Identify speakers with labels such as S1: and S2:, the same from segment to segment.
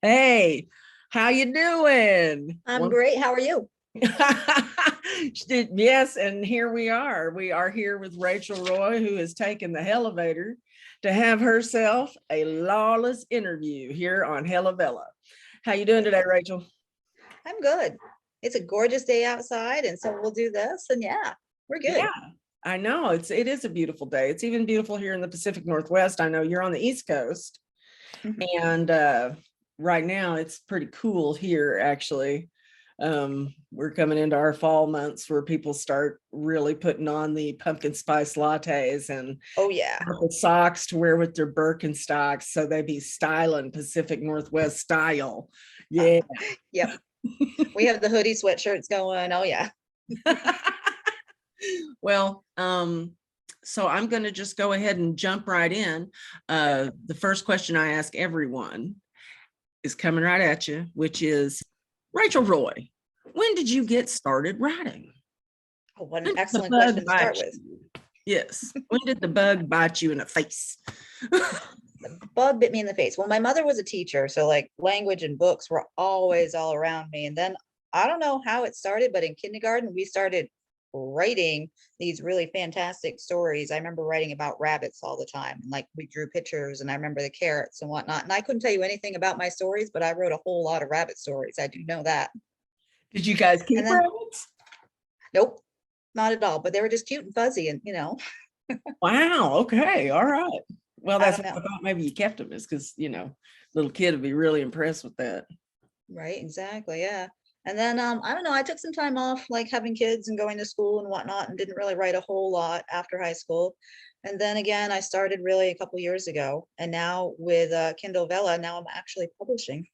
S1: Hey, how you doing?
S2: I'm great. How are you?
S1: Yes, and here we are. We are here with Rachel Roy, who has taken the elevator to have herself a lawless interview here on Hella Vella. How you doing today, Rachel?
S2: I'm good. It's a gorgeous day outside, and so we'll do this. And yeah, we're
S1: Yeah,
S2: good.
S1: I know it is a beautiful day. It's even beautiful here in the Pacific Northwest. I know you're on the East Coast,
S2: Mhm.
S1: and right now it's pretty cool here actually. We're coming into our fall months where people start really putting on the pumpkin spice lattes and
S2: Oh yeah.
S1: purple socks to wear with their Birkenstocks, so they be styling Pacific Northwest style. Yeah.
S2: Yep. We have the hoodie sweatshirts going. Oh yeah.
S1: Well, so I'm going to just go ahead and jump right in. The first question I ask everyone is coming right at you, which is, Rachel Roy, when did you get started writing?
S2: Oh, what an
S1: When did the
S2: excellent
S1: bug
S2: question to start
S1: bite
S2: with.
S1: you? Yes. When did the bug bite you in the face?
S2: The bug bit me in the face. Well, my mother was a teacher, so like language and books were always all around me. And then I don't know how it started, but in kindergarten we started writing these really fantastic stories. I remember writing about rabbits all the time. And like we drew pictures and I remember the carrots and whatnot. And I couldn't tell you anything about my stories, but I wrote a whole lot of rabbit stories. I do know that.
S1: Did you guys
S2: And
S1: keep
S2: then
S1: rabbits?
S2: nope, not at all. But they were just cute and fuzzy and
S1: Wow. Okay. All right. Well,
S2: I
S1: that's
S2: don't
S1: what I
S2: know.
S1: thought maybe you kept them, is because, little kid would be really impressed with that.
S2: Right, exactly. Yeah. And then I don't know, I took some time off like having kids and going to school and whatnot and didn't really write a whole lot after high school. And then again, I started really a couple years ago. And now with Kindle Vella, now I'm actually publishing.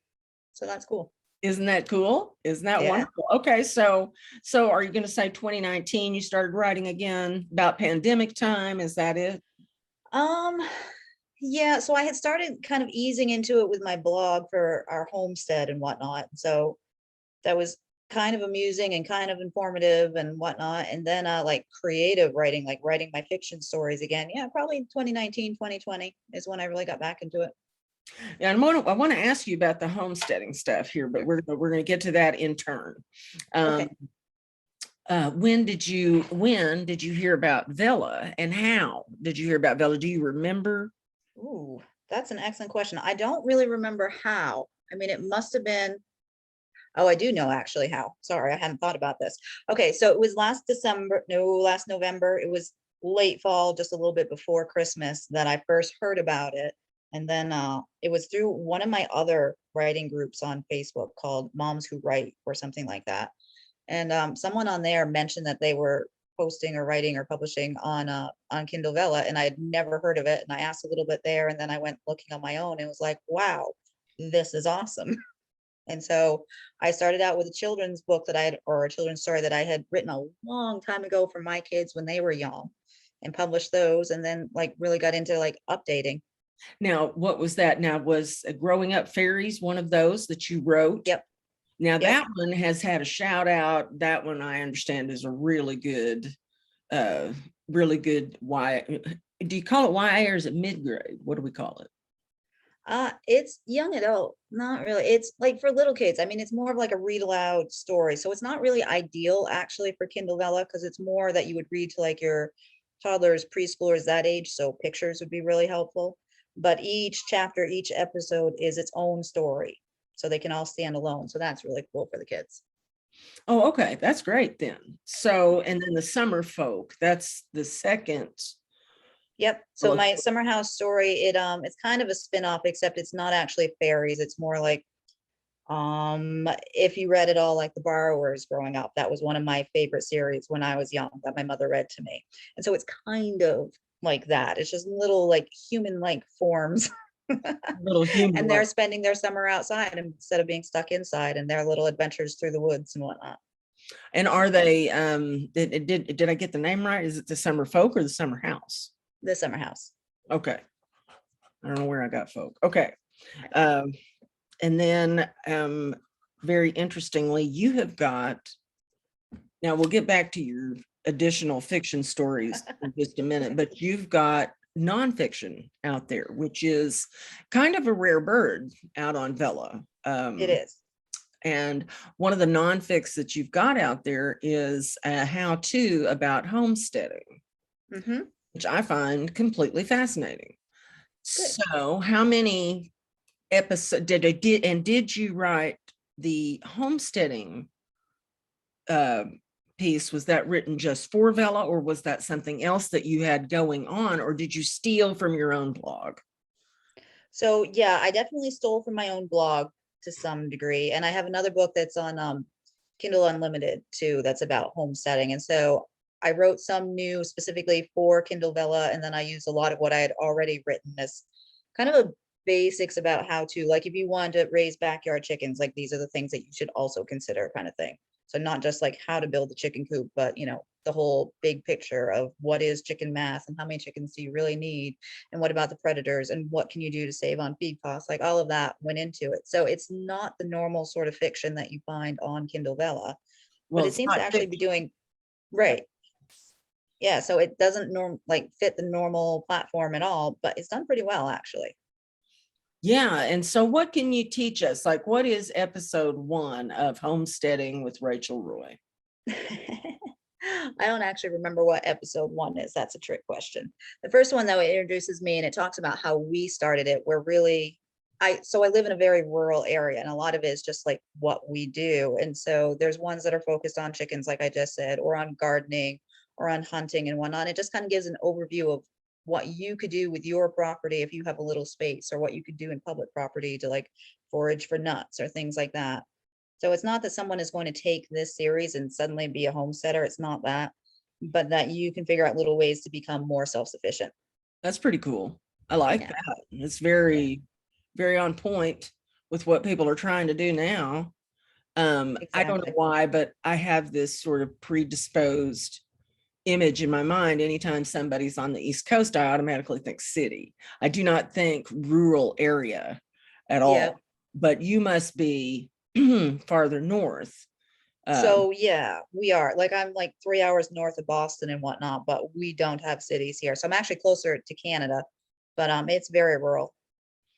S2: So that's cool.
S1: Isn't that cool? Isn't that
S2: Yeah.
S1: wonderful? Okay, so are you going to say 2019 you started writing again about pandemic time? Is that it?
S2: Um, yeah, so I had started kind of easing into it with my blog for our homestead and whatnot. So that was kind of amusing and kind of informative and whatnot. And then like creative writing, like writing my fiction stories again. Yeah, probably 2019, 2020 is when I really got back into it.
S1: Yeah, and I want to ask you about the homesteading stuff here, but we're going to get to that in turn. Um,
S2: Okay.
S1: when did you hear about Vella, and how did you hear about Vella? Do you remember?
S2: Ooh, that's an excellent question. I don't really remember how. I mean, it must have been, oh, I do know actually how. Sorry, I hadn't thought about this. Okay, so it was last December, no, last November. It was late fall, just a little bit before Christmas that I first heard about it. And then it was through one of my other writing groups on Facebook called Moms Who Write or something like that. And someone on there mentioned that they were posting or writing or publishing on Kindle Vella, and I had never heard of it. And I asked a little bit there, and then I went looking on my own and was like, wow, this is awesome. And so I started out with a children's book that I had, or a children's story that I had written a long time ago for my kids when they were young and published those. And then like really got into like updating.
S1: Now, what was that? Now, was Growing Up Fairies one of those that you wrote?
S2: Yep.
S1: Now
S2: Yep.
S1: that one has had a shout out. That one I understand is a uh, really good Y. Do you call it YA or is it mid grade? What do we call it?
S2: It's young adult, not really. It's like for little kids. I mean, it's more of like a read aloud story. So it's not really ideal actually for Kindle Vella because it's more that you would read to like your toddlers, preschoolers, that age. So pictures would be really helpful. But each chapter, each episode is its own story. So they can all stand alone. So that's really cool for the kids.
S1: Oh, okay, that's great then. So, and then the Summer Folk, that's the second.
S2: Yep. So
S1: Well,
S2: my summer house story, it's kind of a spin-off, except it's not actually fairies. It's more like if you read it all, like The Borrowers growing up, that was one of my favorite series when I was young that my mother read to me. And so it's kind of like that. It's just little like human-like forms.
S1: little human
S2: And they're
S1: like.
S2: spending their summer outside instead of being stuck inside and their little adventures through the woods and whatnot.
S1: And are they? Did I get the name right? Is it the Summer Folk or the Summer House?
S2: The summer house.
S1: Okay, I don't know where I got folk. Okay, um, and then very interestingly, you have got. Now we'll get back to your additional fiction stories in just a minute, but you've got nonfiction out there, which is kind of a rare bird out on Vella.
S2: It is.
S1: And one of the nonfics that you've got out there is a how-to about homesteading, which I find completely fascinating.
S2: Good.
S1: So how many episodes did you write the homesteading piece? Was that written just for Vella, or was that something else that you had going on, or did you steal from your own blog?
S2: So yeah, I definitely stole from my own blog to some degree. And I have another book that's on Kindle Unlimited too, that's about homesteading. And so I wrote some new specifically for Kindle Vella, and then I used a lot of what I had already written as kind of a basics about how to, like, if you want to raise backyard chickens, like these are the things that you should also consider, kind of thing. So not just like how to build a chicken coop, but the whole big picture of what is chicken math and how many chickens do you really need, and what about the predators and what can you do to save on feed costs. Like all of that went into it. So it's not the normal sort of fiction that you find on Kindle Vella, but
S1: Well,
S2: it
S1: it's
S2: seems to
S1: not
S2: actually be
S1: fiction.
S2: doing right. Yeah, so it doesn't fit the normal platform at all, but it's done pretty well actually.
S1: Yeah. And so what can you teach us? Like, what is episode 1 of Homesteading with Rachel Roy?
S2: I don't actually remember what episode 1 is. That's a trick question. The first one, though, it introduces me and it talks about how we started it. We're really, I live in a very rural area, and a lot of it is just like what we do. And so there's ones that are focused on chickens, like I just said, or on gardening or on hunting and whatnot. It just kind of gives an overview of what you could do with your property if you have a little space, or what you could do in public property to like forage for nuts or things like that. So it's not that someone is going to take this series and suddenly be a homesteader. It's not that, but that you can figure out little ways to become more self-sufficient.
S1: That's pretty cool. I like
S2: Yeah.
S1: that. It's
S2: Yeah.
S1: very, very on point with what people are trying to do now. I don't know
S2: Exactly.
S1: why, but I have this sort of predisposed image in my mind. Anytime somebody's on the East Coast, I automatically think city. I do not think rural area at
S2: Yeah.
S1: all. But you must be farther north.
S2: So yeah, we are. Like I'm like 3 hours north of Boston and whatnot, but we don't have cities here. So I'm actually closer to Canada, but it's very rural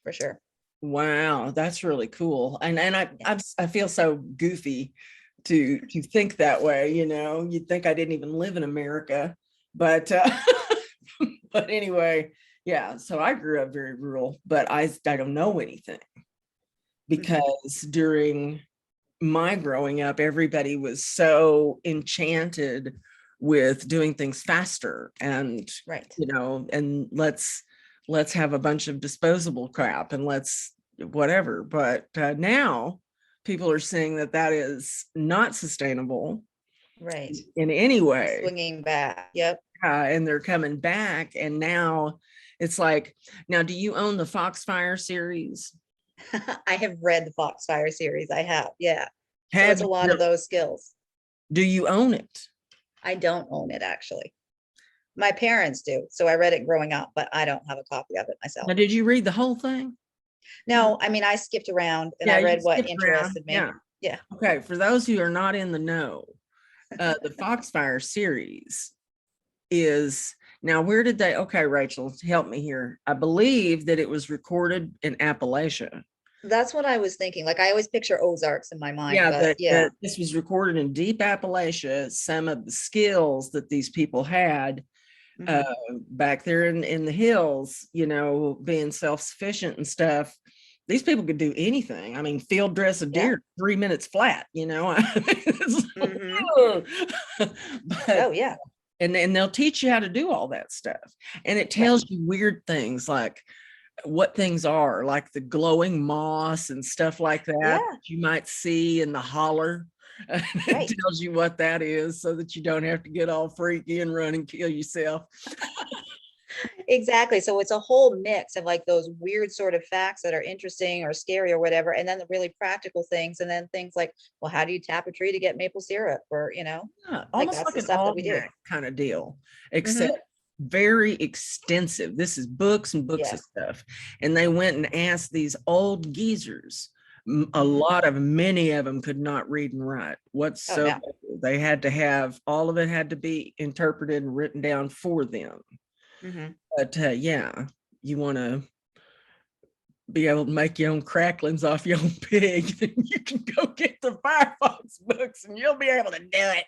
S2: for sure.
S1: Wow, that's really cool. And
S2: Yeah.
S1: I feel so goofy to think that way, You'd think I didn't even live in America, but but anyway, yeah, so I grew up very rural, but I don't know anything,
S2: Mhm.
S1: because during my growing up, everybody was so enchanted with doing things faster, and
S2: Right.
S1: and let's have a bunch of disposable crap, and let's whatever. But now people are saying that that is not sustainable
S2: Right.
S1: in any
S2: It's
S1: way,
S2: swinging back. Yep.
S1: and they're coming back. And now it's like, now, do you own the Foxfire series?
S2: I have read the Foxfire series. I have. Yeah. So
S1: Have
S2: it's a
S1: you
S2: lot of
S1: really?
S2: those skills.
S1: Do you own it?
S2: I don't own it actually. My parents do. So I read it growing up, but I don't have a copy of it myself.
S1: Now, did you read the whole thing?
S2: No, I mean, I skipped around and
S1: Yeah,
S2: I
S1: you
S2: read what
S1: skipped around.
S2: interested me.
S1: Yeah.
S2: Yeah.
S1: Okay. For those who are not in the know, the Foxfire series is now, where did they? Okay, Rachel, help me here. I believe that it was recorded in Appalachia.
S2: That's what I was thinking. Like I always picture Ozarks in my mind,
S1: Yeah,
S2: but
S1: that,
S2: yeah.
S1: that this was recorded in deep Appalachia. Some of the skills that these people had uh,
S2: Mhm.
S1: back there in the hills, being self-sufficient and stuff. These people could do anything. I mean, field dress a
S2: Yeah.
S1: deer 3 minutes flat,
S2: Hmm.
S1: but
S2: Oh yeah.
S1: and they'll teach you how to do all that stuff. And it
S2: Right.
S1: tells you weird things, like what things are, like the glowing moss and stuff like that
S2: Yeah.
S1: you might see in the holler. It
S2: Right.
S1: tells you what that is, so that you don't have to get all freaky and run and kill yourself.
S2: Exactly. So it's a whole mix of like those weird sort of facts that are interesting or scary or whatever, and then the really practical things, and then things like, well, how do you tap a tree to get maple syrup? Or,
S1: Yeah,
S2: like
S1: almost
S2: that's
S1: like
S2: the
S1: an
S2: stuff that we do.
S1: almanac kind of deal,
S2: Hmm.
S1: except very extensive. This is books and books of
S2: Yes.
S1: stuff. And they went and asked these old geezers.
S2: Hmm.
S1: Many of them could not read and write
S2: Oh
S1: whatsoever.
S2: no.
S1: They had to have, all of it had to be interpreted and written down for them.
S2: Mhm.
S1: But yeah, you want to be able to make your own cracklings off your own pig, then you can go get the Firefox books and you'll be able to do it.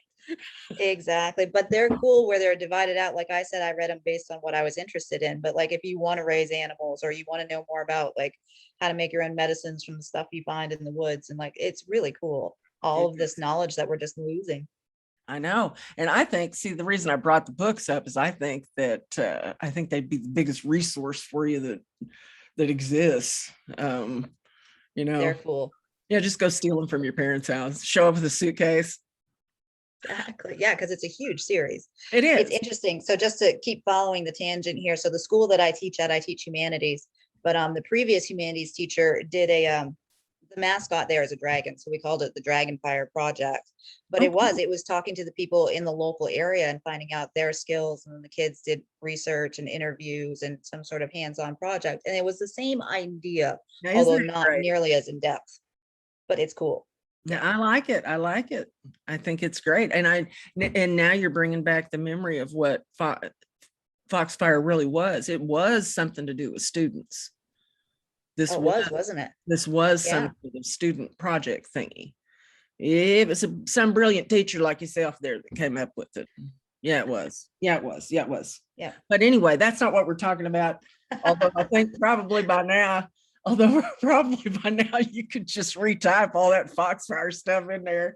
S2: Exactly. But they're cool where they're divided out. Like I said, I read them based on what I was interested in. But like if you want to raise animals or you want to know more about like how to make your own medicines from the stuff you find in the woods, and like it's really cool. All
S1: It
S2: of this
S1: is.
S2: knowledge that we're just losing.
S1: I know. And I think, see, the reason I brought the books up is I think they'd be the biggest resource for you that exists. You
S2: They're
S1: know,
S2: cool.
S1: yeah, just go steal them from your parents' house, show up with a suitcase.
S2: Exactly. Yeah, because it's a huge series.
S1: It
S2: It's
S1: is.
S2: interesting. So just to keep following the tangent here. So the school that I teach at, I teach humanities, but the previous humanities teacher did the mascot there is a dragon. So we called it the Dragon Fire Project. But
S1: Oh,
S2: it was talking to the people in the local area and finding out their skills. And then the kids did research and interviews and some sort of hands-on project. And it was the same idea,
S1: now, isn't
S2: although
S1: it
S2: not
S1: great?
S2: nearly as in depth, but it's cool.
S1: Yeah,
S2: Yeah.
S1: I like it. I like it. I think it's great. And now you're bringing back the memory of what Foxfire really was. It was something to do with students.
S2: Oh,
S1: This
S2: it
S1: was
S2: was, wasn't it?
S1: this was some
S2: Yeah.
S1: sort of student project thingy. It was some brilliant teacher like yourself there that came up with it. Yeah, it was. Yeah, it was. Yeah, it was.
S2: Yeah.
S1: But anyway, that's not what we're talking about. Although I think although probably by now you could just retype all that Foxfire stuff in there.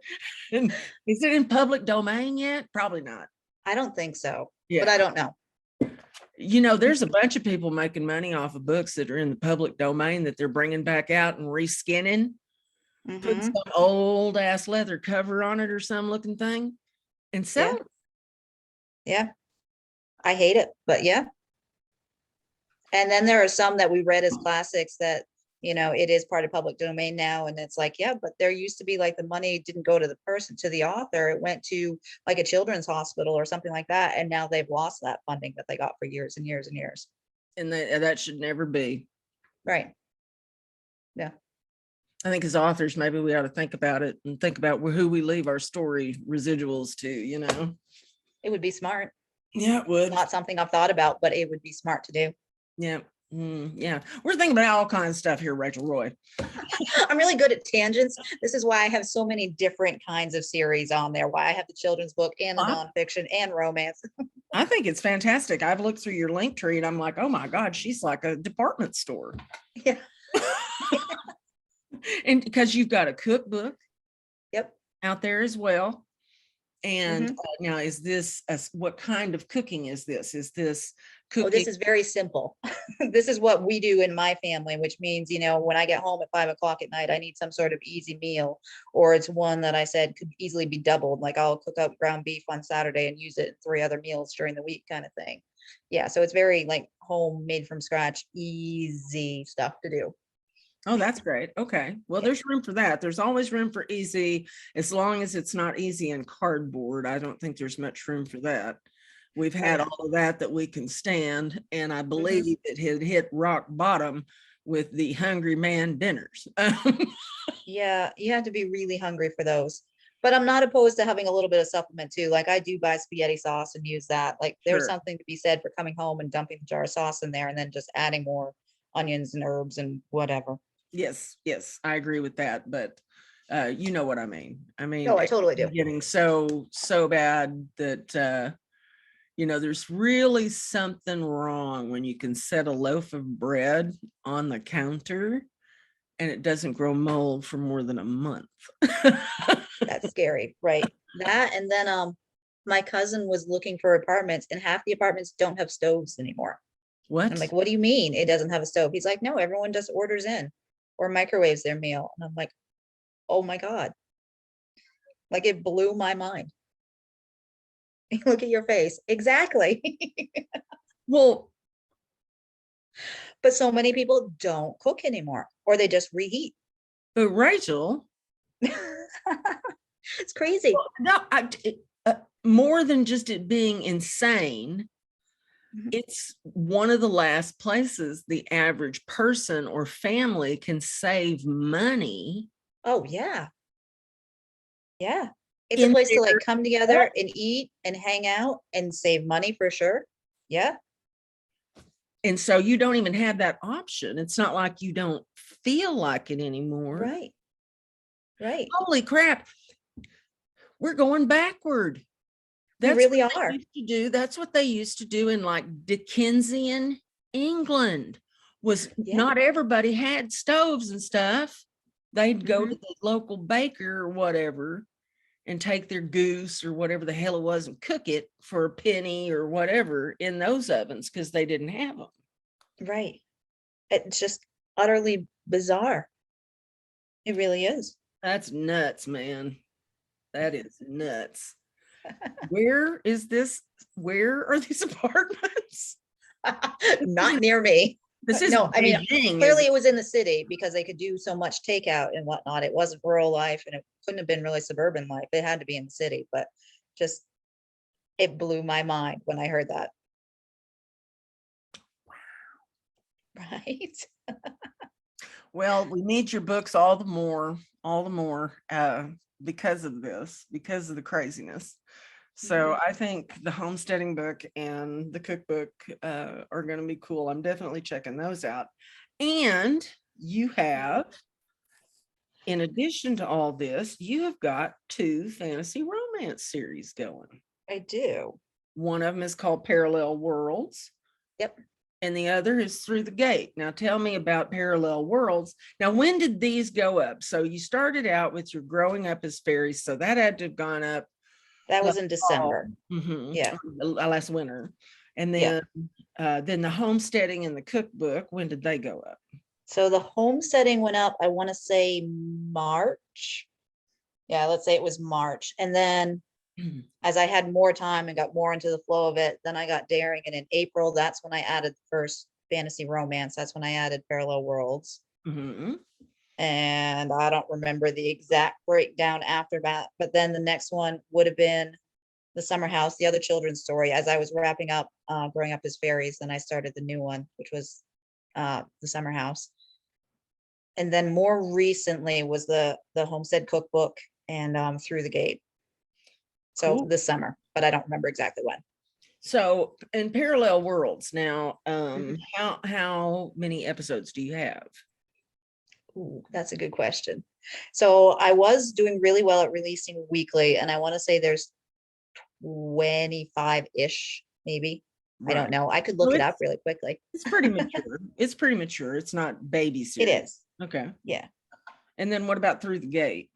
S1: And is it in public domain yet? Probably not.
S2: I don't think so, but I
S1: Yeah.
S2: don't know.
S1: There's a bunch of people making money off of books that are in the public domain that they're bringing back out and reskinning, put
S2: Mhm.
S1: some old ass leather cover on it or some looking thing and sell
S2: Yeah.
S1: it.
S2: Yeah. I hate it, but yeah. And then there are some that we read as classics that, it is part of public domain now. And it's like, yeah, but there used to be like the money didn't go to the person, to the author. It went to like a children's hospital or something like that. And now they've lost that funding that they got for years and years and years.
S1: And that should never be.
S2: Right. Yeah.
S1: I think as authors, maybe we ought to think about it and think about who we leave our story residuals to.
S2: It would be smart.
S1: Yeah, it would.
S2: Not something I've thought about, but it would be smart to do.
S1: Yeah. Yeah. We're thinking about all kinds of stuff here, Rachel Roy.
S2: I'm really good at tangents. This is why I have so many different kinds of series on there. Why I have the children's book and the nonfiction and romance.
S1: I think it's fantastic. I've looked through your link tree and I'm like, oh my God, she's like a department store.
S2: Yeah.
S1: And because you've got a cookbook
S2: Yep.
S1: out there as well. And now is this, what kind of cooking is this? Is this cooking?
S2: Oh, this is very simple. This is what we do in my family, which means, when I get home at 5 o'clock at night, I need some sort of easy meal, or it's one that I said could easily be doubled. Like I'll cook up ground beef on Saturday and use it in 3 other meals during the week kind of thing. Yeah. So it's very like home made from scratch, easy stuff to do.
S1: Oh, that's great. Okay. Well,
S2: Yeah.
S1: there's room for that. There's always room for easy, as long as it's not easy in cardboard. I don't think there's much room for that. We've had
S2: yeah.
S1: all of that we can stand. And I believe it had hit rock bottom with the Hungry Man dinners.
S2: Yeah. You have to be really hungry for those. But I'm not opposed to having a little bit of supplement too. Like I do buy spaghetti sauce and use that. Like there's
S1: Sure.
S2: something to be said for coming home and dumping a jar of sauce in there and then just adding more onions and herbs and whatever.
S1: Yes, I agree with that. But you know what I mean. I mean,
S2: No, I totally do.
S1: getting so bad that there's really something wrong when you can set a loaf of bread on the counter and it doesn't grow mold for more than a month.
S2: That's scary, right? That and then my cousin was looking for apartments and half the apartments don't have stoves anymore.
S1: What?
S2: I'm like, what do you mean it doesn't have a stove? He's like, no, everyone just orders in or microwaves their meal. And I'm like, oh my God. Like it blew my mind. Look at your face. Exactly.
S1: Well,
S2: But so many people don't cook anymore or they just reheat.
S1: but Rachel,
S2: It's crazy.
S1: no, more than just it being insane,
S2: Mhm.
S1: it's one of the last places the average person or family can save money.
S2: Oh yeah. Yeah. It's a
S1: In
S2: place to like
S1: their
S2: come together and eat and hang out and save money for sure. Yeah.
S1: And so you don't even have that option. It's not like you don't feel like it anymore.
S2: Right. Right.
S1: Holy crap. We're going backward.
S2: We
S1: That's
S2: really
S1: what they
S2: are.
S1: used to do. That's what they used to do in like Dickensian England. Was
S2: Yeah.
S1: not everybody had stoves and stuff. They'd go to
S2: Mhm.
S1: the local baker or whatever and take their goose or whatever the hell it was and cook it for a penny or whatever in those ovens because they didn't have them.
S2: Right. It's just utterly bizarre. It really is.
S1: That's nuts, man. That is nuts. Where is this? Where are these apartments?
S2: Not near me.
S1: This is
S2: No, I mean,
S1: Beijing,
S2: clearly
S1: is
S2: it was in the city because they could do so much takeout and whatnot. It wasn't rural life and it couldn't have been really suburban life. It had to be in the city, but just it blew my mind when I heard that. Right?
S1: well, we need your books all the more, because of this, because of the craziness. So I think the homesteading book and the cookbook are going to be cool. I'm definitely checking those out. And you have, in addition to all this, you have got 2 fantasy romance series going.
S2: I do.
S1: One of them is called Parallel Worlds.
S2: Yep.
S1: And the other is Through the Gate. Now tell me about Parallel Worlds. Now, when did these go up? So you started out with your Growing Up as Fairies. So that had to have gone up
S2: That was
S1: last
S2: in
S1: fall.
S2: December. Yeah.
S1: Last winter. And
S2: Yeah.
S1: then the Homesteading and the Cookbook, when did they go up?
S2: So the homesteading went up, I want to say March. Yeah, let's say it was March. And then as I had more time and got more into the flow of it, then I got Daring. And in April, that's when I added the first fantasy romance. That's when I added Parallel Worlds.
S1: Mhm.
S2: And I don't remember the exact breakdown after that. But then the next one would have been The Summer House, the other children's story. As I was wrapping up Growing Up as Fairies, then I started the new one, which was The Summer House. And then more recently was the Homestead cookbook and Through the Gate. So
S1: Cool.
S2: this summer, but I don't remember exactly when.
S1: So in Parallel Worlds, now,
S2: Mhm.
S1: how many episodes do you have?
S2: Ooh, that's a good question. So I was doing really well at releasing weekly, and I want to say there's 25-ish, maybe. I don't
S1: Right.
S2: know. I could
S1: So
S2: look it up really quickly.
S1: it's pretty mature. It's pretty mature. It's not baby
S2: It
S1: series.
S2: is.
S1: Okay.
S2: Yeah.
S1: And then what about Through the Gate?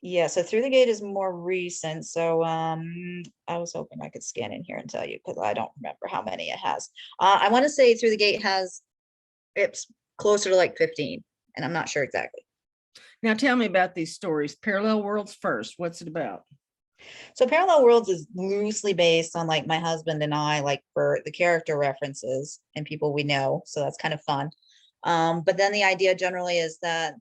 S2: Yeah. So Through the Gate is more recent. So I was hoping I could scan in here and tell you because I don't remember how many it has. I want to say Through the Gate has it's closer to like 15, and I'm not sure exactly.
S1: Now tell me about these stories. Parallel Worlds first. What's it about?
S2: So Parallel Worlds is loosely based on like my husband and I, like for the character references and people we know. So that's kind of fun. But then the idea generally is that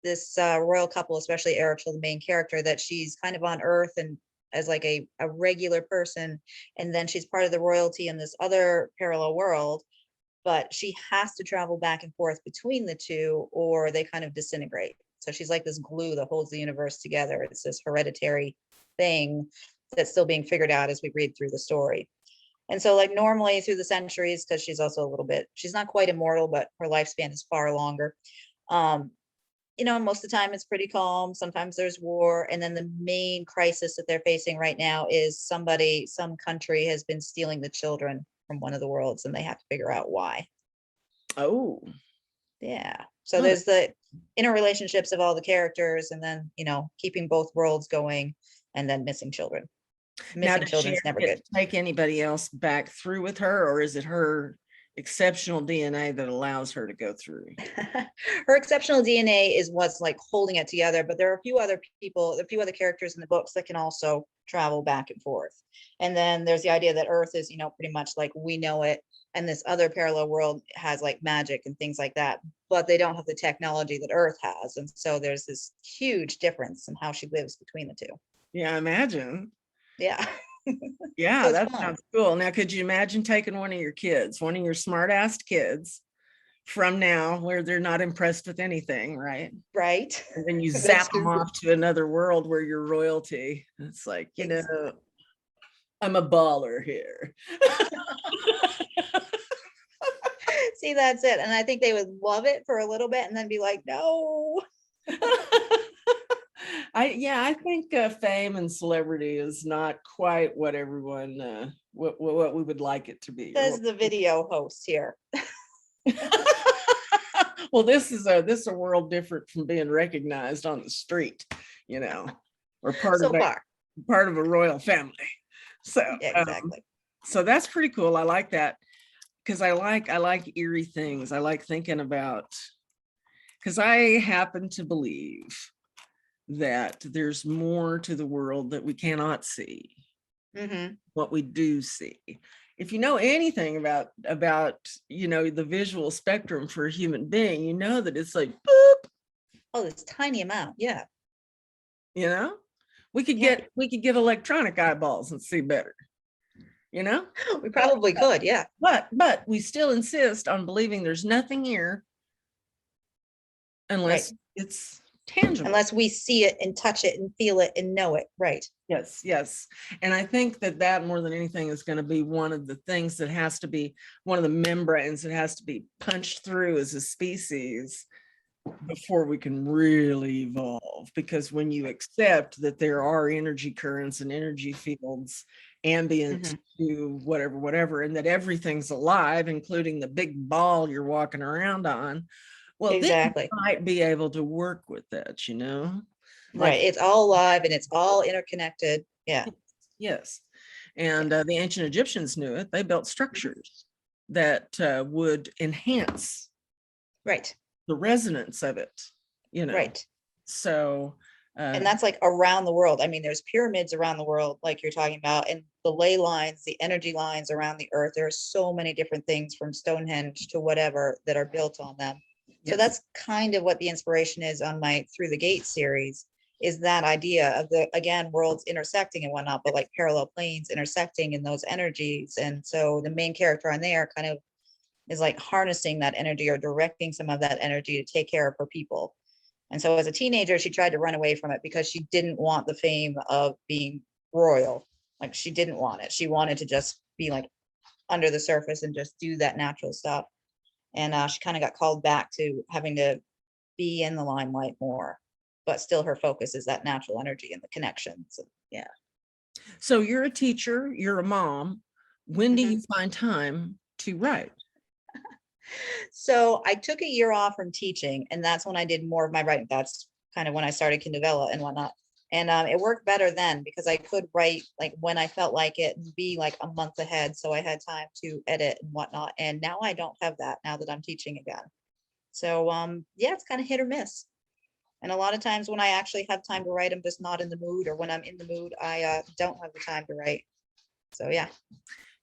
S2: this royal couple, especially Erichel, the main character, that she's kind of on Earth and as like a regular person, and then she's part of the royalty in this other parallel world, but she has to travel back and forth between the two or they kind of disintegrate. So she's like this glue that holds the universe together. It's this hereditary thing that's still being figured out as we read through the story. And so like normally through the centuries, because she's also a little bit, she's not quite immortal, but her lifespan is far longer. Um, most of the time it's pretty calm. Sometimes there's war. And then the main crisis that they're facing right now is some country has been stealing the children from one of the worlds and they have to figure out why.
S1: Oh,
S2: Yeah. So
S1: oh,
S2: there's the interrelationships of all the characters and then, keeping both worlds going and then missing children.
S1: now
S2: Missing
S1: does she
S2: children's
S1: ever
S2: never
S1: get
S2: good.
S1: to take anybody else back through with her, or is it her exceptional DNA that allows her to go through?
S2: Her exceptional DNA is what's like holding it together, but there are a few other people, a few other characters in the books that can also travel back and forth. And then there's the idea that Earth is, pretty much like we know it, and this other parallel world has like magic and things like that, but they don't have the technology that Earth has. And so there's this huge difference in how she lives between the two.
S1: Yeah, I imagine.
S2: Yeah.
S1: Yeah,
S2: So it's
S1: that
S2: fun.
S1: sounds cool. Now, could you imagine taking one of your smart-ass kids from now where they're not impressed with anything, right?
S2: Right.
S1: And then you
S2: That's
S1: zap them
S2: true.
S1: off to another world where you're royalty. It's like,
S2: Ex-
S1: I'm a baller here.
S2: See, that's it. And I think they would love it for a little bit and then be like, no.
S1: I think fame and celebrity is not quite what everyone what we would like it to be.
S2: Says the video host here.
S1: Well, this is a world different from being recognized on the street, or
S2: So far.
S1: part of a royal family. So
S2: Yeah, exactly.
S1: So that's pretty cool. I like that because I like eerie things. I like thinking about, because I happen to believe that there's more to the world that we cannot see. What we do see. If you know anything about the visual spectrum for a human being, you know that it's like boop.
S2: Oh, this tiny amount. Yeah.
S1: We could get electronic eyeballs and see better.
S2: We probably could, yeah.
S1: But we still insist on believing there's nothing here unless it's tangible.
S2: Unless we see it and touch it and feel it and know it. Right.
S1: Yes. And I think that more than anything is going to be one of the things that has to be one of the membranes that has to be punched through as a species before we can really evolve. Because when you accept that there are energy currents and energy fields ambient to whatever, and that everything's alive, including the big ball you're walking around on, well,
S2: exactly.
S1: then you might be able to work with that,
S2: Right. It's all alive and it's all interconnected. Yeah.
S1: Yes. And the ancient Egyptians knew it. They built structures that would enhance the resonance of it,
S2: Right.
S1: So
S2: and that's like around the world. I mean, there's pyramids around the world, like you're talking about, and the ley lines, the energy lines around the earth. There are so many different things from Stonehenge to whatever that are built on them. So that's kind of what the inspiration is on my Through the Gate series, is that idea of the, again, worlds intersecting and whatnot, but like parallel planes intersecting in those energies. And so the main character on there kind of is like harnessing that energy or directing some of that energy to take care of her people. And so as a teenager, she tried to run away from it because she didn't want the fame of being royal. Like she didn't want it. She wanted to just be like under the surface and just do that natural stuff. And she kind of got called back to having to be in the limelight more, but still her focus is that natural energy and the connections. Yeah.
S1: So you're a teacher, you're a mom. When do you find time to write?
S2: So I took a year off from teaching, and that's when I did more of my writing. That's kind of when I started Kindavella and whatnot. And it worked better then because I could write like when I felt like it and be like a month ahead. So I had time to edit and whatnot. And now I don't have that now that I'm teaching again. So yeah, it's kind of hit or miss. And a lot of times when I actually have time to write, I'm just not in the mood, or when I'm in the mood, I don't have the time to write. So yeah.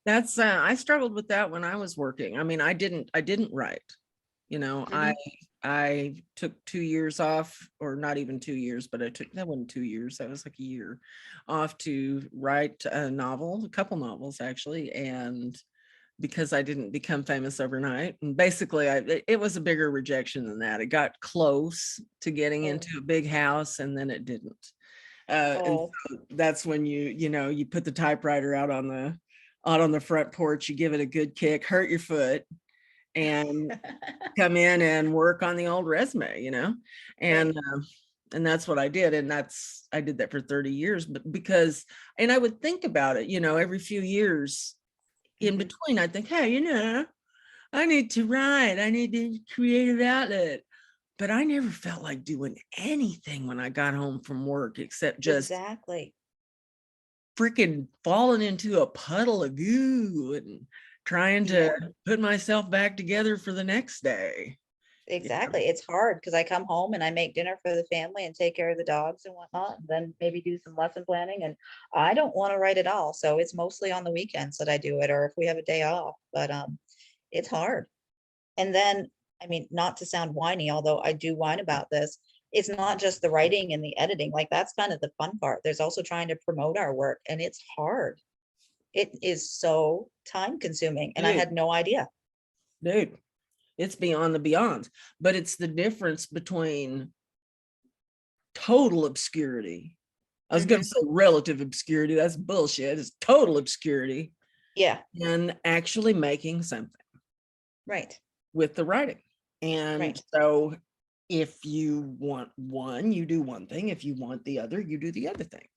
S1: That's I struggled with that when I was working. I mean, I didn't write, I took 2 years off, or not even 2 years, but that wasn't 2 years. That was like a year off to write a couple novels actually. And because I didn't become famous overnight, and basically it was a bigger rejection than that. It got close to getting into a big house, and then it didn't. And so that's when you put the typewriter out on the front porch, you give it a good kick, hurt your foot, and come in and work on the old resume, and that's what I did. And I did that for 30 years, but and I would think about it, every few years in between, I'd think, hey, I need to write, I need a creative outlet. But I never felt like doing anything when I got home from work except just freaking falling into a puddle of goo and trying to put myself back together for the next day.
S2: Exactly. It's hard because I come home and I make dinner for the family and take care of the dogs and whatnot, and then maybe do some lesson planning. And I don't want to write at all. So it's mostly on the weekends that I do it, or if we have a day off, but it's hard. And then, I mean, not to sound whiny, although I do whine about this, it's not just the writing and the editing. Like that's kind of the fun part. There's also trying to promote our work, and it's hard. It is so time consuming, and I had no idea.
S1: Dude, it's beyond the beyond. But it's the difference between total obscurity. I was going to say relative obscurity. That's bullshit. It's total obscurity.
S2: Yeah.
S1: And actually making something.
S2: Right.
S1: with the writing. And
S2: Right.
S1: so if you want one, you do one thing. If you want the other, you do the other thing.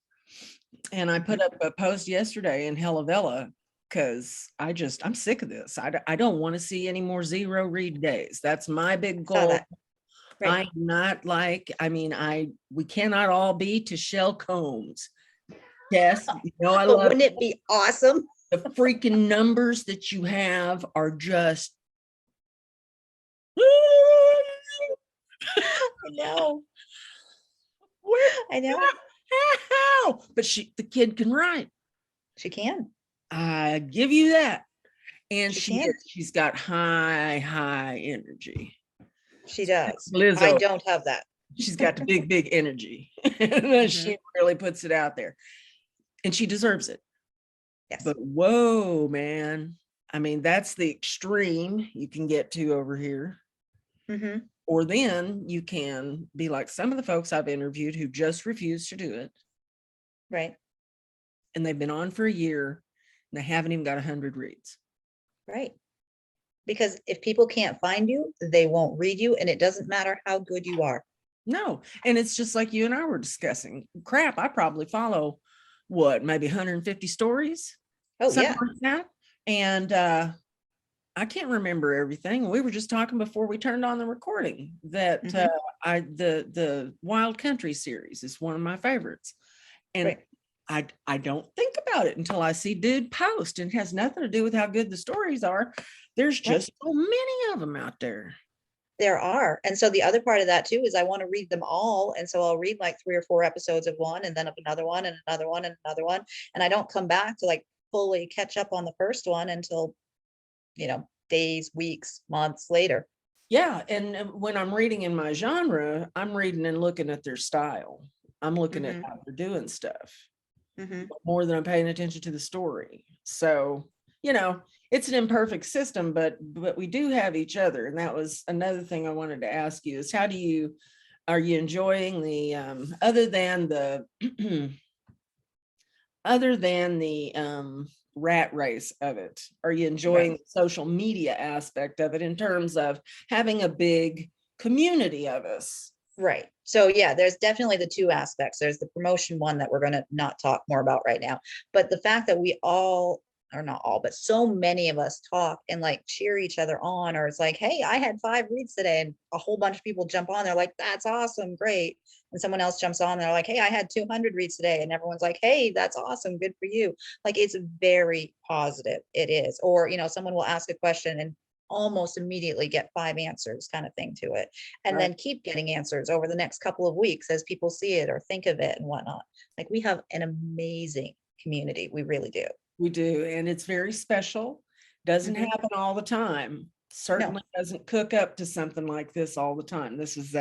S1: And I put up a post yesterday in Hella Vella because I'm sick of this. I don't want to see any more zero read days. That's my big
S2: Saw
S1: goal.
S2: that. Right.
S1: I'm not like, we cannot all be to Shell Combs. Yes, I
S2: But
S1: love
S2: wouldn't it be awesome?
S1: the freaking numbers that you have are just
S2: I know.
S1: where
S2: I know.
S1: how? But the kid can write.
S2: She can.
S1: I give you that. And
S2: She can.
S1: she's got high energy.
S2: She does. I
S1: Lizzo,
S2: don't have that.
S1: she's got the big energy. She really puts it out there. And she deserves it.
S2: Yes.
S1: But whoa, man. I mean, that's the extreme you can get to over here. Or then you can be like some of the folks I've interviewed who just refuse to do it.
S2: Right.
S1: And they've been on for a year and they haven't even got 100 reads.
S2: Right. Because if people can't find you, they won't read you. And it doesn't matter how good you are.
S1: No. And it's just like you and I were discussing. Crap, I probably follow maybe 150 stories?
S2: Oh,
S1: something
S2: yeah.
S1: like that. And I can't remember everything. We were just talking before we turned on the recording that the Wild Country series is one of my favorites. And I don't think about it until I see dude post, and it has nothing to do with how good the stories are. There's just so many of them out there.
S2: There are. And so the other part of that too is I want to read them all. And so I'll read like 3 or 4 episodes of one and then of another one and another one and another one. And I don't come back to like fully catch up on the first one until, days, weeks, months later.
S1: Yeah. And when I'm reading in my genre, I'm reading and looking at their style. I'm looking at how they're doing stuff more than I'm paying attention to the story. So, it's an imperfect system, but we do have each other. And that was another thing I wanted to ask you is are you enjoying the, other than the rat race of it, are you enjoying the social media aspect of it in terms of having a big community of us?
S2: Right. So yeah, there's definitely the 2 aspects. There's the promotion one that we're going to not talk more about right now. But the fact that we all, or not all, but so many of us talk and like cheer each other on, or it's like, hey, I had 5 reads today, and a whole bunch of people jump on. They're like, that's awesome, great. And someone else jumps on. They're like, hey, I had 200 reads today. And everyone's like, hey, that's awesome, good for you. Like, it's very positive. It is. Or, someone will ask a question and almost immediately get 5 answers kind of thing to it, and then keep getting answers over the next couple of weeks as people see it or think of it and whatnot. Like, we have an amazing community. We really do.
S1: We do. And it's very special. Doesn't happen all the time. Certainly doesn't cook up to something like this all the time. This is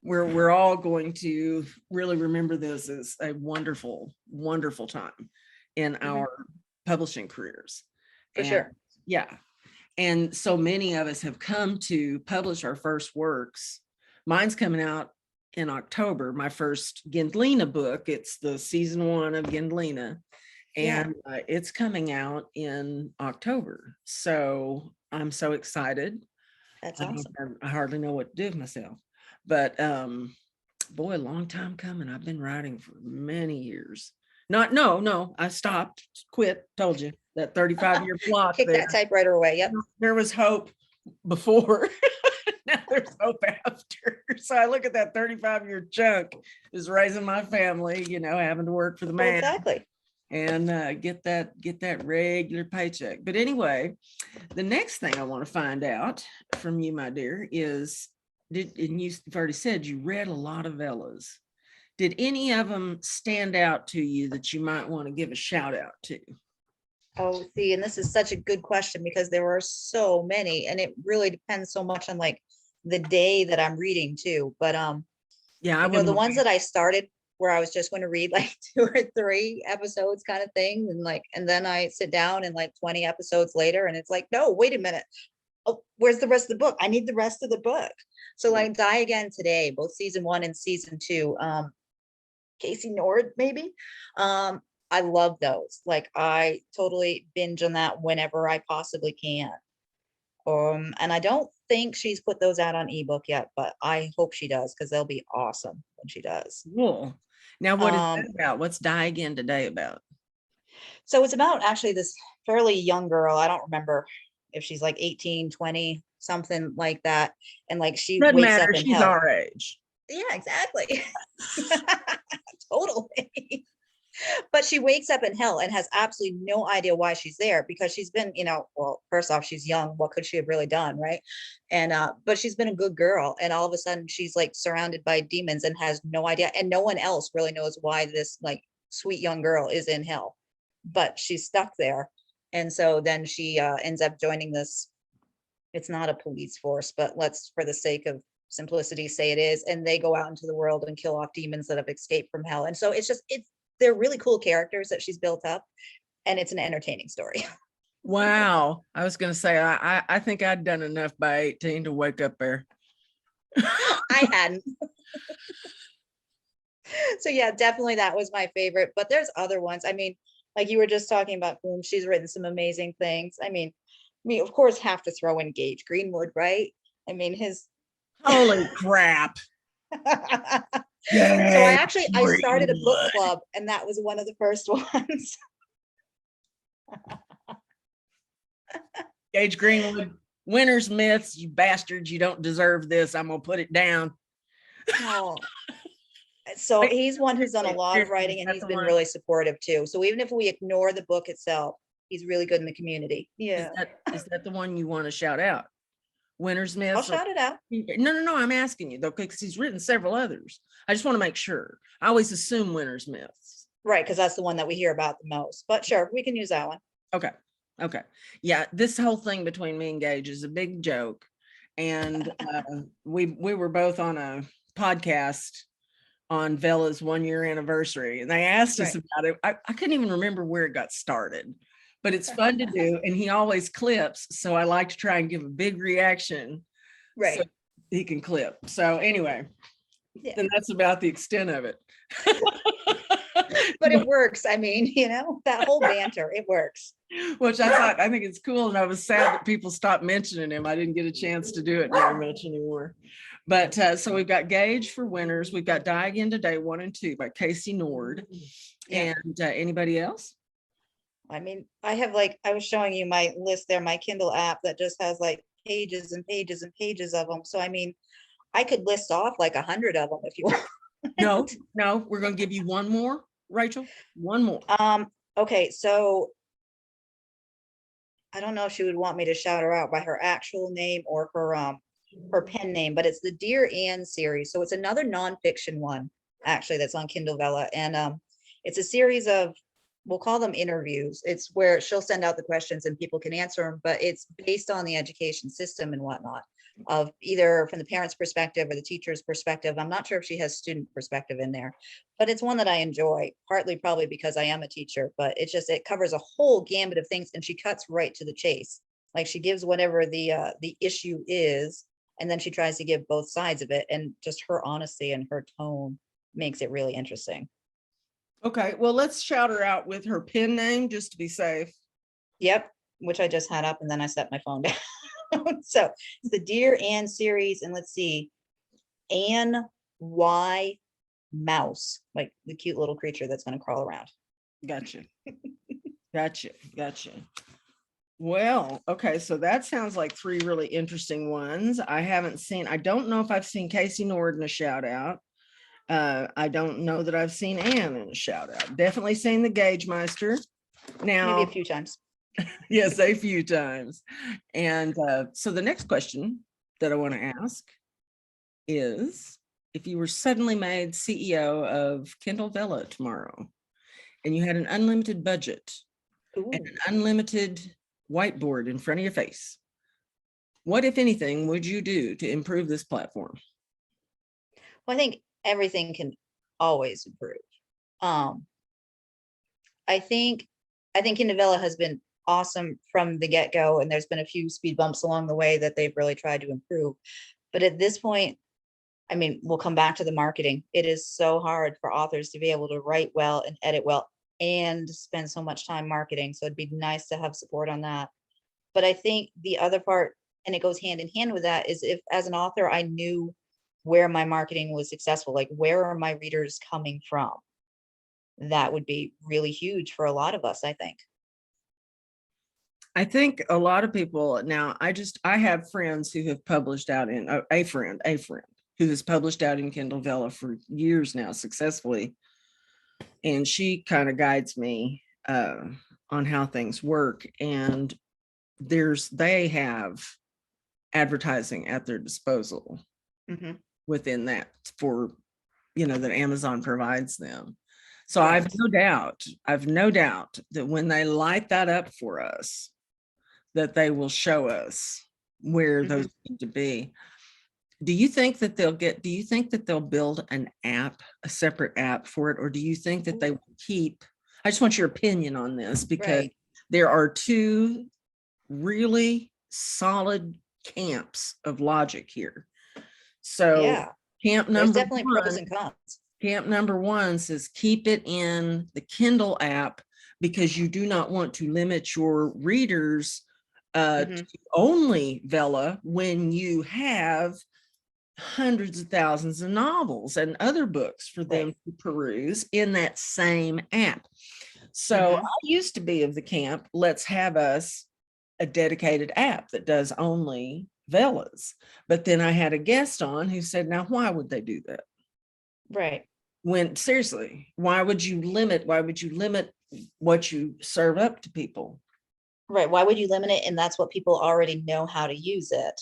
S1: we're all going to really remember this as a wonderful, wonderful time in our publishing careers.
S2: For sure.
S1: Yeah. And so many of us have come to publish our first works. Mine's coming out in October, my first Gendlina book. It's the season 1 of Gendlina, and it's coming out in October. So I'm so excited.
S2: That's awesome.
S1: I hardly know what to do with myself, but boy, a long time coming. I've been writing for many years. No, I stopped, quit, told you. That 35-year block.
S2: Kick that typewriter away. Yep.
S1: There was hope before. Now there's hope after. So I look at that 35-year chunk is raising my family, having to work for the man.
S2: Exactly.
S1: And get that regular paycheck. But anyway, the next thing I want to find out from you, my dear, is and you've already said you read a lot of Vellas. Did any of them stand out to you that you might want to give a shout out to?
S2: Oh, see, and this is such a good question because there were so many, and it really depends so much on like the day that I'm reading too. But the ones that I started where I was just going to read like 2 or 3 episodes kind of thing, and then I sit down and like 20 episodes later, and it's like, no, wait a minute. Oh, where's the rest of the book? I need the rest of the book. So like Die Again Today, both season 1 and season 2, Casey Nord, maybe. I love those. Like, I totally binge on that whenever I possibly can. And I don't think she's put those out on ebook yet, but I hope she does because they'll be awesome when she does.
S1: Cool. Now, what is that
S2: Um,
S1: about? What's Die Again Today about?
S2: So it's about actually this fairly young girl. I don't remember if she's like 18, 20, something like that. And like she
S1: Doesn't
S2: wakes up
S1: matter.
S2: in
S1: She's
S2: hell.
S1: our age.
S2: Yeah, exactly. Totally. But she wakes up in hell and has absolutely no idea why she's there because she's been, well, first off, she's young. What could she have really done? Right. And but she's been a good girl. And all of a sudden she's like surrounded by demons and has no idea. And no one else really knows why this like sweet young girl is in hell. But she's stuck there. And so then she ends up joining this. It's not a police force, but let's, for the sake of simplicity, say it is. And they go out into the world and kill off demons that have escaped from hell. And so they're really cool characters that she's built up, and it's an entertaining story.
S1: Wow. I was going to say, I think I'd done enough by 18 to wake up there.
S2: I hadn't. So yeah, definitely that was my favorite, but there's other ones. I mean, like you were just talking about Boom, she's written some amazing things. I mean, we of course have to throw in Gage Greenwood, right? I mean, his
S1: Holy crap.
S2: So I started a book
S1: Greenwood.
S2: club, and that was one of the first ones.
S1: Gage Greenwood, Winter's Myths, you bastards, you don't deserve this. I'm going to put it down.
S2: Oh, so he's one who's done a lot of writing, and he's been really supportive too. So even if we ignore the book itself, he's really good in the community. Yeah.
S1: Is that the one you want to shout out? Winter's Myths?
S2: I'll shout it out.
S1: No. I'm asking you though, because he's written several others. I just want to make sure. I always assume Winter's Myths.
S2: Right, because that's the one that we hear about the most. But sure, we can use that one.
S1: Okay. Yeah, this whole thing between me and Gage is a big joke. And we were both on a podcast on Vella's 1-year anniversary, and they asked us about it. I couldn't even remember where it got started, but it's fun to do. And he always clips. So I like to try and give a big reaction.
S2: Right.
S1: So he can clip. So anyway, then that's about the extent of it.
S2: But it works. I mean, that whole banter, it works.
S1: Which I think it's cool. And I was sad that people stopped mentioning him. I didn't get a chance to do it very much anymore. But so we've got Gage for Winners. We've got Die Again Today 1 and 2 by Casey Nord. Yeah. And anybody else?
S2: I mean, I was showing you my list there, my Kindle app that just has like pages and pages and pages of them. So, I mean, I could list off like 100 of them if you want.
S1: No, we're going to give you one more, Rachel. One more.
S2: Okay, so I don't know if she would want me to shout her out by her actual name or her pen name, but it's the Dear Anne series. So it's another nonfiction one, actually, that's on Kindle Vella. And it's a series of, we'll call them interviews. It's where she'll send out the questions and people can answer them, but it's based on the education system and whatnot, of either from the parents' perspective or the teacher's perspective. I'm not sure if she has student perspective in there, but it's one that I enjoy, partly probably because I am a teacher, but it covers a whole gambit of things, and she cuts right to the chase. Like she gives whatever the issue is, and then she tries to give both sides of it, and just her honesty and her tone makes it really interesting.
S1: Okay, well, let's shout her out with her pen name just to be safe.
S2: Yep, which I just had up and then I set my phone down. So it's the Dear Anne series, and let's see, Anne Y. Mouse, like the cute little creature that's going to crawl around.
S1: Gotcha. Well, okay, so that sounds like 3 really interesting ones. I don't know if I've seen Casey Nord in a shout out. I don't know that I've seen Anne in a shout out. Definitely seen the Gage Meister. Now,
S2: maybe a few times.
S1: Yes, a few times. And so the next question that I want to ask is, if you were suddenly made CEO of Kindle Vella tomorrow, and you had an unlimited budget and an unlimited whiteboard in front of your face, what, if anything, would you do to improve this platform?
S2: Well, I think everything can always improve. I think Kindle Vella has been awesome from the get-go, and there's been a few speed bumps along the way that they've really tried to improve. But at this point, I mean, we'll come back to the marketing. It is so hard for authors to be able to write well and edit well and spend so much time marketing. So it'd be nice to have support on that. But I think the other part and it goes hand in hand with that, is if as an author I knew where my marketing was successful, like where are my readers coming from? That would be really huge for a lot of us, I think.
S1: I think a lot of people now, I have friends who have published out in a friend who has published out in Kindle Vella for years now successfully. And she kind of guides me on how things work. And they have advertising at their disposal within that for, that Amazon provides them. So
S2: Right.
S1: I've no doubt that when they light that up for us, that they will show us where those need to be. Do you think that they'll build an app, a separate app for it? Or do you think that they will keep, I just want your opinion on this, because there are two really solid camps of logic here. So camp
S2: There's
S1: number
S2: definitely pros and cons.
S1: Camp number one says keep it in the Kindle app because you do not want to limit your readers to only Vella when you have hundreds of thousands of novels and other books for them to peruse in that same app. So I used to be of the camp, let's have us a dedicated app that does only Vellas. But then I had a guest on who said, now, why would they do that?
S2: Right.
S1: When seriously, why would you limit what you serve up to people?
S2: Right. Why would you limit it? And that's what people already know how to use it.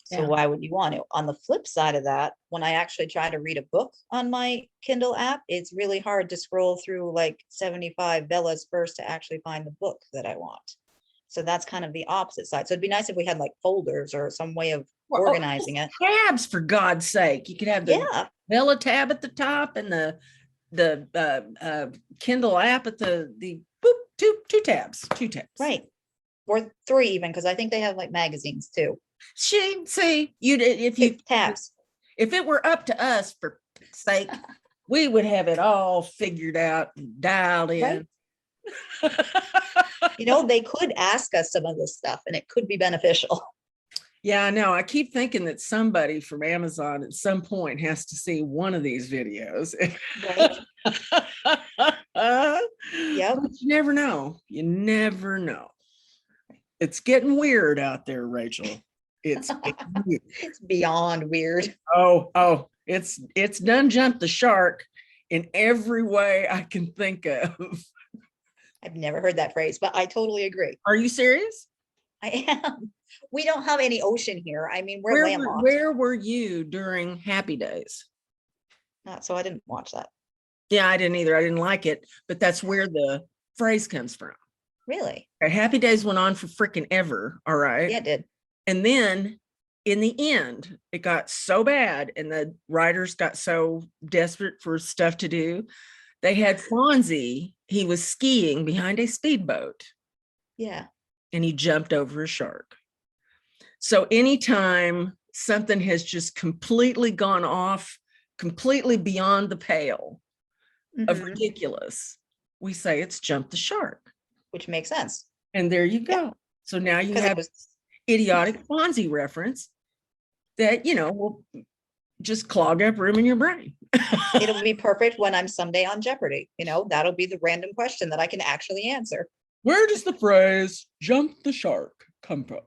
S2: So why would you want to? On the flip side of that, when I actually try to read a book on my Kindle app, it's really hard to scroll through like 75 Vellas first to actually find the book that I want. So that's kind of the opposite side. So it'd be nice if we had like folders or some way of organizing it.
S1: Tabs, for God's sake. You could have the Vella tab at the top and the Kindle app at the two tabs.
S2: Right. Or three even, because I think they have like magazines too.
S1: If
S2: tabs.
S1: If it were up to us, for sake, we would have it all figured out and dialed in.
S2: Right. They could ask us some of this stuff and it could be beneficial.
S1: Yeah, I know. I keep thinking that somebody from Amazon at some point has to see one of these videos.
S2: Right.
S1: Yep. But you never know. You never know. It's getting weird out there, Rachel. It's
S2: beyond weird.
S1: Oh, it's done jumped the shark in every way I can think of.
S2: I've never heard that phrase, but I totally agree.
S1: Are you serious?
S2: I am. We don't have any ocean here. I mean, we're landlocked.
S1: Where were you during Happy Days?
S2: So I didn't watch that.
S1: Yeah, I didn't either. I didn't like it, but that's where the phrase comes from.
S2: Really?
S1: Happy Days went on for freaking ever. All right.
S2: Yeah, it did.
S1: And then in the end, it got so bad and the writers got so desperate for stuff to do. They had Fonzie. He was skiing behind a speedboat.
S2: Yeah.
S1: And he jumped over a shark. So anytime something has just completely gone off, completely beyond the pale of ridiculous, we say it's jumped the shark.
S2: Which makes sense.
S1: And there you go. Yeah. So now you have idiotic Fonzie reference that, will just clog up room in your brain.
S2: It'll be perfect when I'm someday on Jeopardy. That'll be the random question that I can actually answer.
S1: Where does the phrase jump the shark come from?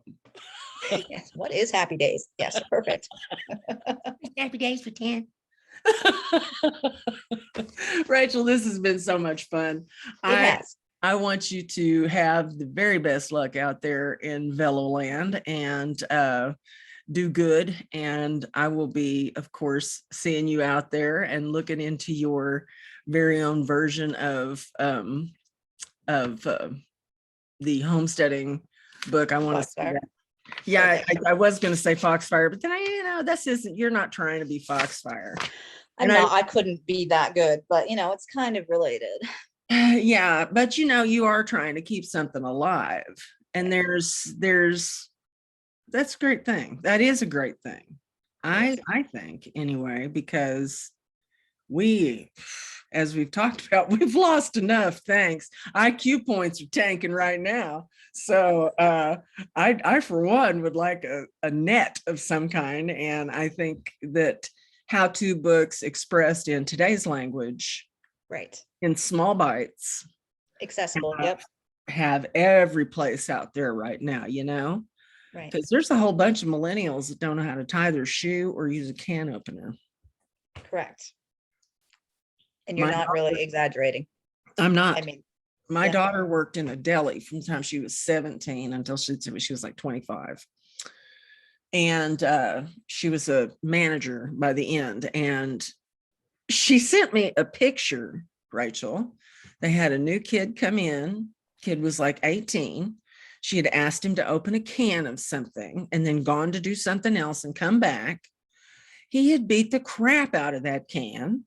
S2: Yes. What is Happy Days? Yes, perfect.
S1: Happy Days for 10. Rachel, this has been so much fun. I want you to have the very best luck out there in Veloland and do good. And I will be, of course, seeing you out there and looking into your very own version of the homesteading book. I want to say that. Yeah, I was going to say Foxfire, but then you're not trying to be Foxfire.
S2: I couldn't be that good, but it's kind of related.
S1: Yeah, but you are trying to keep something alive, and that's a great thing. That is a great thing. I think anyway, because we as we've talked about, we've lost enough, thanks. IQ points are tanking right now. So I for one would like a net of some kind. And I think that how-to books expressed in today's language
S2: Right.
S1: in small bites
S2: Accessible. Yep.
S1: have every place out there right now, you know?
S2: Right.
S1: Because there's a whole bunch of millennials that don't know how to tie their shoe or use a can opener.
S2: Correct. And you're
S1: My
S2: not really exaggerating.
S1: I'm not.
S2: I mean,
S1: My
S2: yeah.
S1: daughter worked in a deli from the time she was 17 until she was like 25. And she was a manager by the end. And she sent me a picture, Rachel. They had a new kid come in. Kid was like 18. She had asked him to open a can of something and then gone to do something else and come back. He had beat the crap out of that can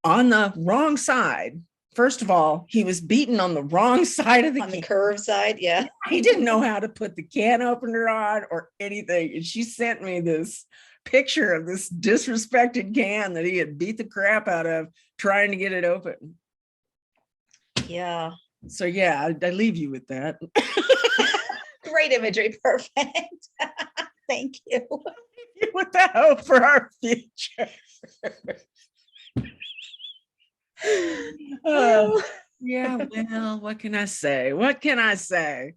S1: on the wrong side. First of all, he was beaten on the wrong side of the
S2: On the
S1: can.
S2: curve side. Yeah.
S1: He didn't know how to put the can opener on or anything. And she sent me this picture of this disrespected can that he had beat the crap out of trying to get it open.
S2: Yeah.
S1: So yeah, I leave you with that.
S2: Great imagery. Perfect. Thank you.
S1: With the hope for our future. Yeah, well, what can I say? What can I say?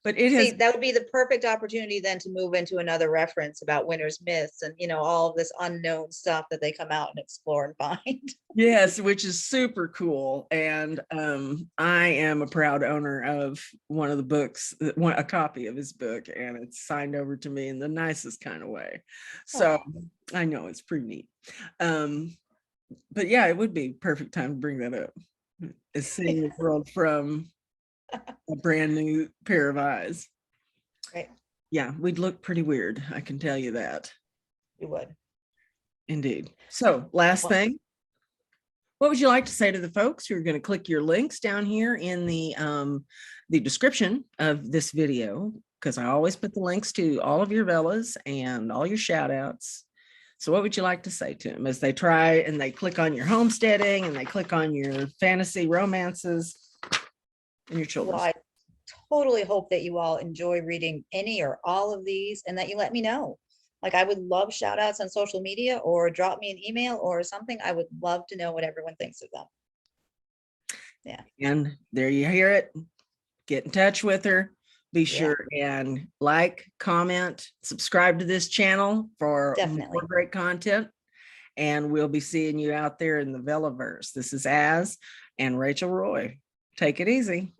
S1: But it
S2: See,
S1: has,
S2: that would be the perfect opportunity then to move into another reference about winter's myths and, all of this unknown stuff that they come out and explore and find.
S1: yes, which is super cool. And I am a proud owner of one of the books, a copy of his book, and it's signed over to me in the nicest kind of way. So I know it's pretty neat. But yeah, it would be perfect time to bring that up. Is seeing the world from a brand new pair of eyes.
S2: Right.
S1: Yeah, we'd look pretty weird. I can tell you that.
S2: You would.
S1: Indeed. So last thing, what would you like to say to the folks who are going to click your links down here in the description of this video? Because I always put the links to all of your Vellas and all your shout outs. So what would you like to say to them as they try and they click on your homesteading and they click on your fantasy romances and your children?
S2: Well, I totally hope that you all enjoy reading any or all of these and that you let me know. Like, I would love shout outs on social media or drop me an email or something. I would love to know what everyone thinks of them. Yeah.
S1: And there you hear it. Get in touch with her. Be sure and like, comment, subscribe to this channel for more great content. And we'll be seeing you out there in the Vellaverse. This is Az and Rachel Roy. Take it easy.